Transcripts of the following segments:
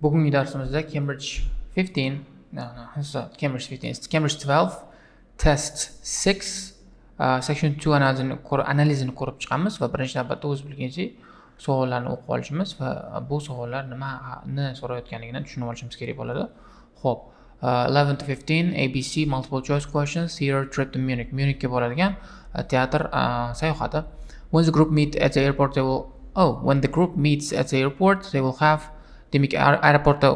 Bugungi darsimizda Cambridge 15, Cambridge 15, it's Cambridge 12, test 6, section 2 analizini ko'rib chiqamiz va birinchi navbatda o'z bilgancha savollarni o'qib olishimiz va bu savollar nimani so'rayotganligini tushunib olishimiz kerak bo'ladi. Xo'p, 11 to 15 ABC multiple choice questions, theater trip to Munich. Munichga boradigan teatr sayohati. When the group meet at the airport they will have demak aeroportda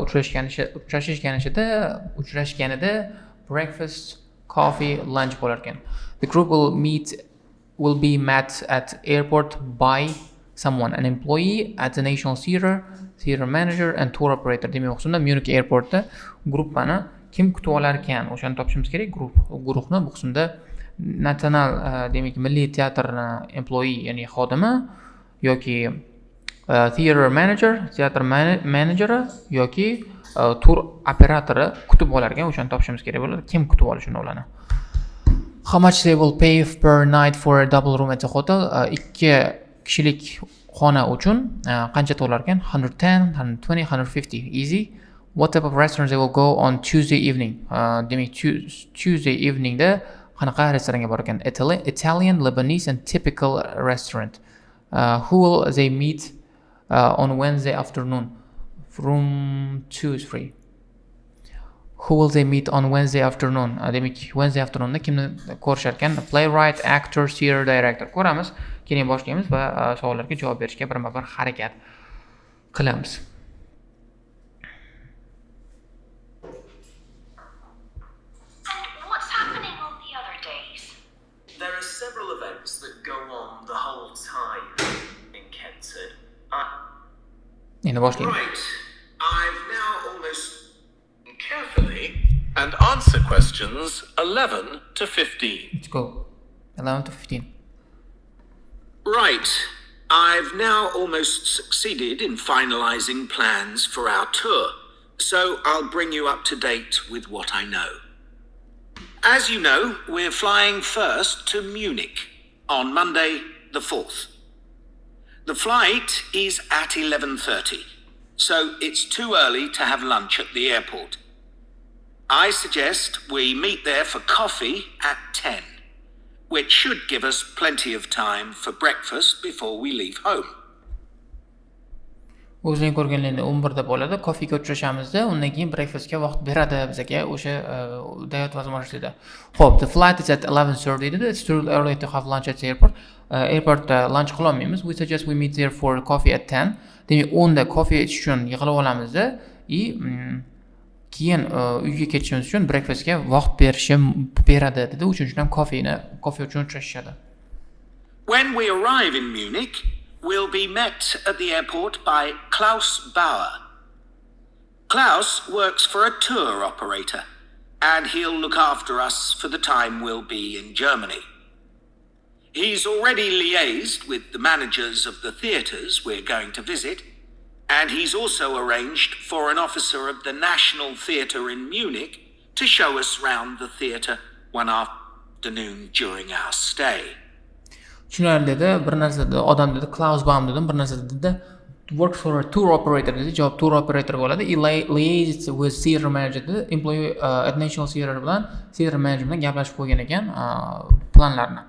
uchrashganida breakfast, coffee, lunch bo'lar ekan. The group will be met at airport by someone, an employee at the National theater manager and tour operator. Demak, o'shanda Munich airportda gruppani kim kutib olar ekan? O'shani topishimiz kerak. Guruhni bu qismda national demak milliy teatrni employee, ya'ni xodimi yoki theater manager, teatr menejeri yoki tur operatori kutib olar ekan. O'shani topishimiz kerak bo'ladi. Kim kutib olishini ularni. How much they will pay per night for a double room at a hotel? 2 kishilik xona uchun qancha to'lar ekan? 110, 120, 150. Easy. What type of restaurants they will go on Tuesday evening? Demak Tuesday eveningda qanaqa restoranga bor ekan? Italian, Lebanese and typical restaurant. Who will they meet on Wednesday afternoon? Room 2 is free. Who will they meet on Wednesday afternoon? Demak Wednesday afternoonda kimni ko'rishar ekan? Playwright, actor, theater director. Ko'ramiz. Keyin boshlaymiz va savollarga javob berishga birma-bir harakat qilamiz. What's happening on the other days? There are several events that go on the whole time in Kentford. Endi boshlaymiz. Right. I've now almost carefully and answer questions 11 to 15. Let's go. 11 to 15. Right. I've now almost succeeded in finalizing plans for our tour, so I'll bring you up to date with what I know. As you know, we're flying first to Munich on Monday the 4th. The flight is at 11:30, so it's too early to have lunch at the airport. I suggest we meet there for coffee at 10, which should give us plenty of time for breakfast before we leave home. O'zing ko'rganingda 11 da bo'ladi. Kofega uchrashamizda, undan keyin breakfastga vaqt beradi bizga o'sha dayot возможностьda. Xo'p, the flight is at 11:30 dedi. It's too early to have lunch at the airport. Airportda lunch qila olmaymiz. We suggest we meet there for coffee at 10. Demak, 10 da kofe ichish uchun yig'ilib olamizda, keyin uyga ketishimiz uchun breakfastga vaqt beradi dedi. O'shuning uchun ham kofe uchun uchrashishadi. When we arrive in Munich, we'll be met at the airport by Klaus Bauer. Klaus works for a tour operator, and he'll look after us for the time we'll be in Germany. He's already liaised with the managers of the theatres we're going to visit, and he's also arranged for an officer of the National Theatre in Munich to show us round the theatre one afternoon during our stay. Tushunarli dedi, bir narsa dedi, odam dedi, Klaus Baum dedim, bir narsa dedi, works for a tour operator dedi, javob tour operator bo'ladi. Liaised with theatre manager dedi, employee at National Theatre bilan theatre manager bilan gaplashib qo'ygan ekan planlarni.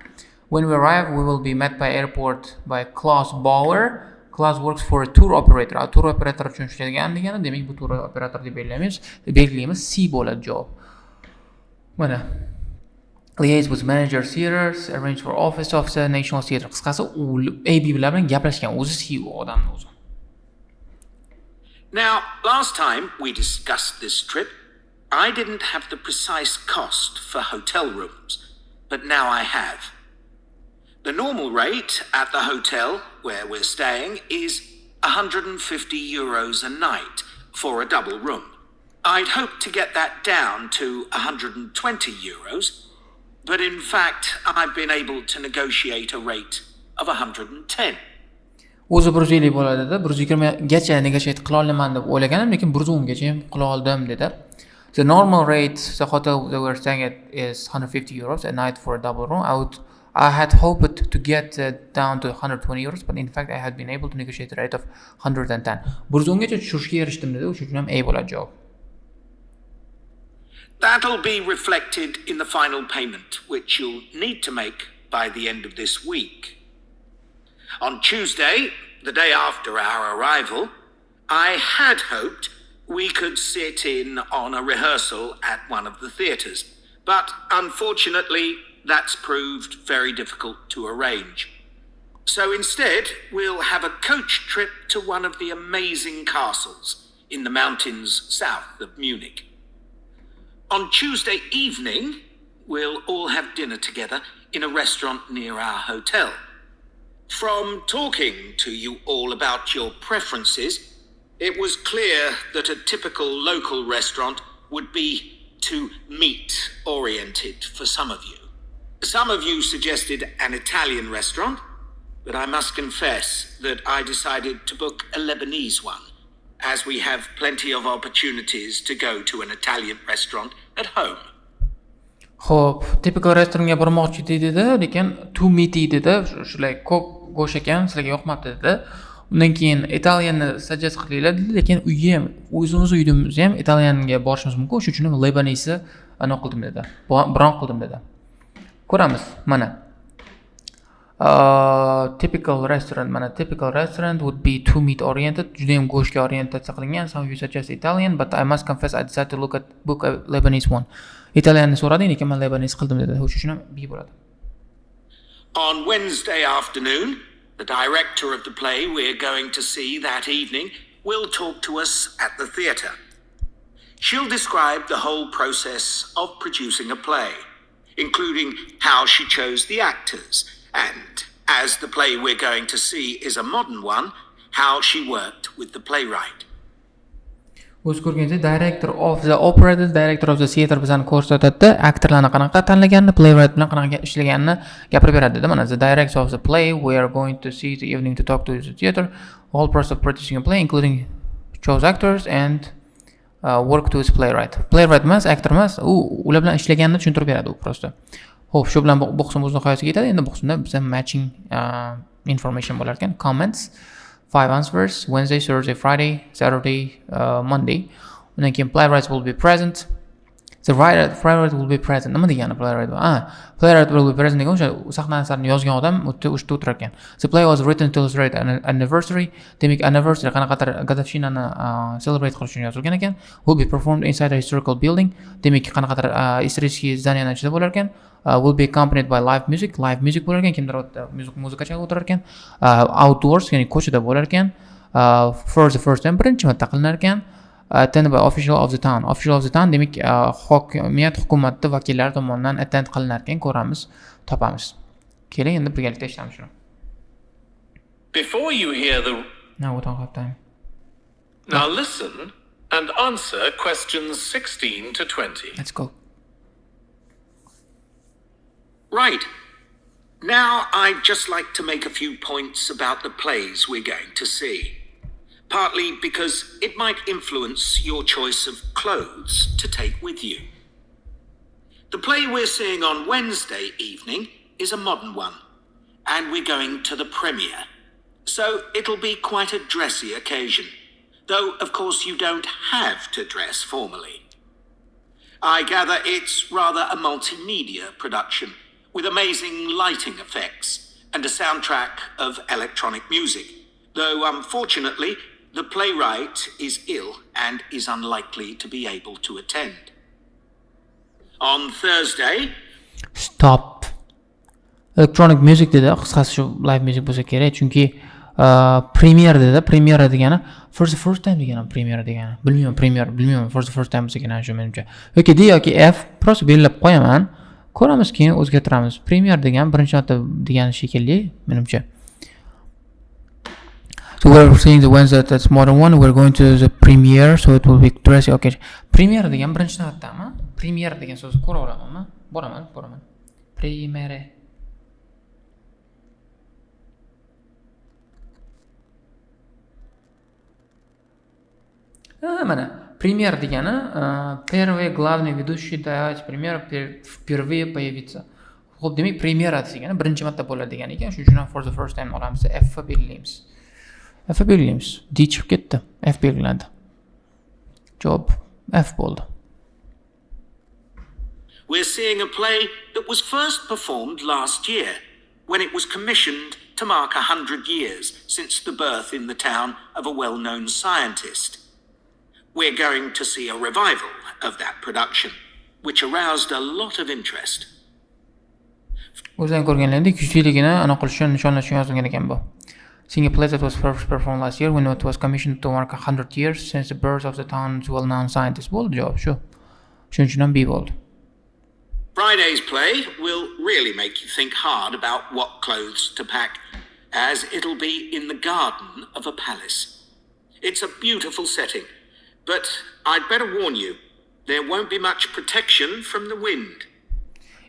When we arrive, we will be met by airport by Klaus Bauer. Klaus works for a tour operator. Tour operator uchun ishlaydigan degani, demak bu tour operator deb belgilaymiz. C bo'ladi javob. Mana liaise with manager theaters, arrange for office officer, National Theatre. Qisqasi u AB bilan gaplashgan, o'zi CEO odamning o'zi. Now, last time we discussed this trip, I didn't have the precise cost for hotel rooms, but now I have. The normal rate at the hotel where we're staying is €150 a night for a double room. I'd hoped to get that down to €120, but in fact I've been able to negotiate a rate of 110. O'zi 150 bo'ladi dedi. 120 gacha negotiate qila olaman deb o'ylaganim, lekin 110 gacha ham qila oldim dedi. The normal rate the hotel that we're staying at is €150 a night for a double room. I had hoped to get down to 120 euros, but in fact I had been able to negotiate a rate of 110. 110 gacha tushishga erishdim dedi. O'sha uchun ham A bo'ladi javob. That'll be reflected in the final payment, which you'll need to make by the end of this week. On Tuesday, the day after our arrival, I had hoped we could sit in on a rehearsal at one of the theatres, but unfortunately, that's proved very difficult to arrange. So instead, we'll have a coach trip to one of the amazing castles in the mountains south of Munich. On Tuesday evening, we'll all have dinner together in a restaurant near our hotel. From talking to you all about your preferences, it was clear that a typical local restaurant would be too meat-oriented for some of you. Some of you suggested an Italian restaurant, but I must confess that I decided to book a Lebanese one, as we have plenty of opportunities to go to an Italian restaurant at home. Xo'p, typical restoranga bormoqchi dedi, lekin too meaty dedi. Shulay ko'p go'sht ekan, sizlarga yoqmadi dedi. Undan keyin Italianni suggest qilinglar dedi, lekin uyga ham, o'zimiz uyimizda ham Italianga borishimiz mumkin. Shuning uchun Lebanese anaqa qildim dedi. Bron qildim dedi. Ko'ramiz, mana. Typical restaurant would be too meat oriented. Juda ham go'shtga orientatsiya qilingan. Some of you suggest Italian, but I must confess I decided to book a Lebanese one. Italianni so'rading, lekin men Lebanese qildim dedi. O'sha uchun ham B bo'ladi. On Wednesday afternoon, the director of the play we're going to see that evening will talk to us at the theatre. She'll describe the whole process of producing a play, including how she chose the actors, and, as the play we're going to see is a modern one, how she worked with the playwright. O'z ko'rganingizdek, director of the opera, director of the theatre bizani ko'rsatadi. Aktorlarni qanaqa tanlaganini, playwright bilan qanaqa ishlaganini gapirib beradi dedi. Mana the director of the play we are going to see the evening to talk to the theatre, whole process of producing a play including chose actors and work to his playwright. Playwright emas, actor emas, ular bilan ishlaganini tushuntirib beradi u prosta. Xo'p, shu bilan bu qism o'z nihoyasiga yetadi. Endi bu qismda bizga matching information bo'lar ekan. Comments, 5 answers, Wednesday, Thursday, Friday, Saturday, Monday. Undan keyin playwrights will be present. The playwright will be present. Nima degani playwright? Playwright will be present degan o'sha sahna asarini yozgan odam o'sha o'tirar ekan. The play was written to celebrate an anniversary. Demak, anniversary qanaqadir Gadafshinani celebrate qilish uchun yozilgan ekan. Will be performed inside a historical building. Demak, qanaqadir исторический zdaniyani ichida bo'lar ekan. Will be accompanied by live music bo'lar ekan. Kimdir muzika chalib o'tirar ekan. Outdoors, ya'ni ko'chada bo'lar ekan. For the first time birinchi marta qilinar ekan. Attended by official of the town. Official of the town demak hokimiyat hukumatning vakillari tomonidan attend qilinar ekan. Ko'ramiz, topamiz. Keling endi birgalikda eshitamiz shuni. Before you hear the... No, we don't have time. Now listen and answer questions 16 to 20. Let's go. Right. Now I'd just like to make a few points about the plays we're going to see. Partly because it might influence your choice of clothes to take with you. The play we're seeing on Wednesday evening is a modern one, and we're going to the premiere. So it'll be quite a dressy occasion, though of course you don't have to dress formally. I gather it's rather a multimedia production, with amazing lighting effects and a soundtrack of electronic music, though unfortunately the playwright is ill and is unlikely to be able to attend. On Thursday... Stop. Electronic music dedi, qisqasi shu live music bo'lsa kerak, chunki premiere dedi. Premiere degani for the first time degani, premiere degani. Bilmayman, for the first time bo'lsa kerak shu menimcha. Yoki D yoki F prosta belgilab qo'yaman. Ko'ramiz, keyin o'zgartiramiz. Premiere degan birinchi marta degani shekilli, menimcha. So we're seeing the Wednesday, that's modern one. We're going to the premiere, so it will be dressy. Okay. Premiere degan birinchi navbatdami? Premiere degan so'zni ko'raveramanmi? Boraman. Premiere. Mana премьер degani первый главный ведущий давать пример впервые появиться. Xo'p, demak, premyera degani birinchi marta bo'ladi degan ekan. Shuning uchun ham for the first time olamiz. F belgilaymiz. F belgilaymiz. D chiqib ketdi. F belgilandi. Javob F bo'ldi. We're seeing a play that was first performed last year, when it was commissioned to mark 100 years since the birth in the town of a well-known scientist. We're going to see a revival of that production, which aroused a lot of interest. O'zdan ko'rganlaringdek, kuchliligini aniq qilish uchun nishonlash uchun yozilgan ekan bu. Seeing a play that was first performed last year when it was commissioned to mark 100 years since the birth of the town's well-known scientist. Bo'ldi javob shu. Shuning uchun ham B bo'ldi. Friday's play will really make you think hard about what clothes to pack, as it'll be in the garden of a palace. It's a beautiful setting, but I'd better warn you, there won't be much protection from the wind.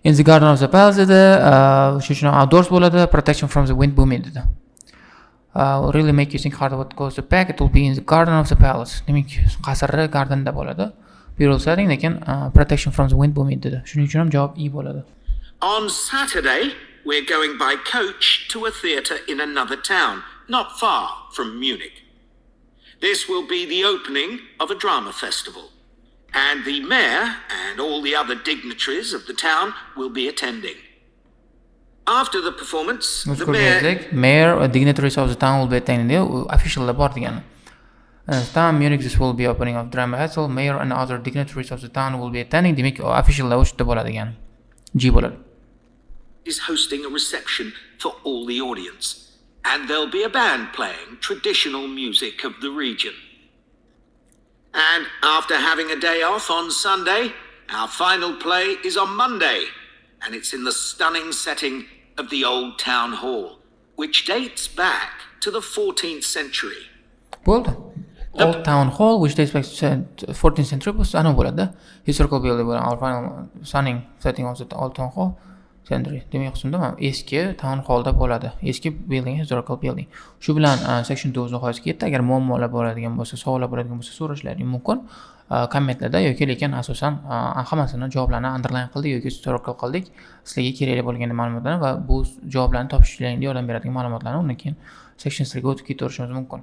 In the garden of the palace dedi, shuning uchun outdoors bo'ladi, protection from the wind booming dedi. Really make you think hard about what clothes to pack, it will be in the garden of the palace. Demak, qasrda gardenda bo'ladi. Beautiful setting, lekin protection from the wind booming dedi. Shuning uchun ham javob E bo'ladi. On Saturday, we're going by coach to a theatre in another town, not far from Munich. This will be the opening of a drama festival, and the mayor and all the other dignitaries of the town will be attending. After the performance, the mayor or dignitaries of the town will be attending. Official bor degani. Town Munich, this will be opening of drama festival. Mayor and other dignitaries of the town will be attending. Demak, official o'shda bo'ladi degan. G bo'ladi. Is hosting a reception for all the audience, and there'll be a band playing traditional music of the region. And after having a day off on Sunday, our final play is on Monday, and it's in the stunning setting of the old town hall, which dates back to the 14th century. Bo'ldi. Old town hall, which dates back to 14th century, was ana bo'ladi. Historical building bo'ladi. Our final stunning setting of the old town hall century. Demak, qismda eski town hallda bo'ladi. Eski building, historical building. Shu bilan section 2 nihoyasiga yetdi. Agar muammolar bo'ladigan bo'lsa, savollar bo'ladigan bo'lsa, so'rashlaring mumkin. Kommentlarda yoki lekin asosan hammasini javoblarni underline qildik yoki circle qildik. Sizlarga kerakli bo'lgan ma'lumotlarni va bu javoblarni topishlaringizga yordam beradigan ma'lumotlarni undan keyin section 3 ga o'tib ketaverishingiz mumkin.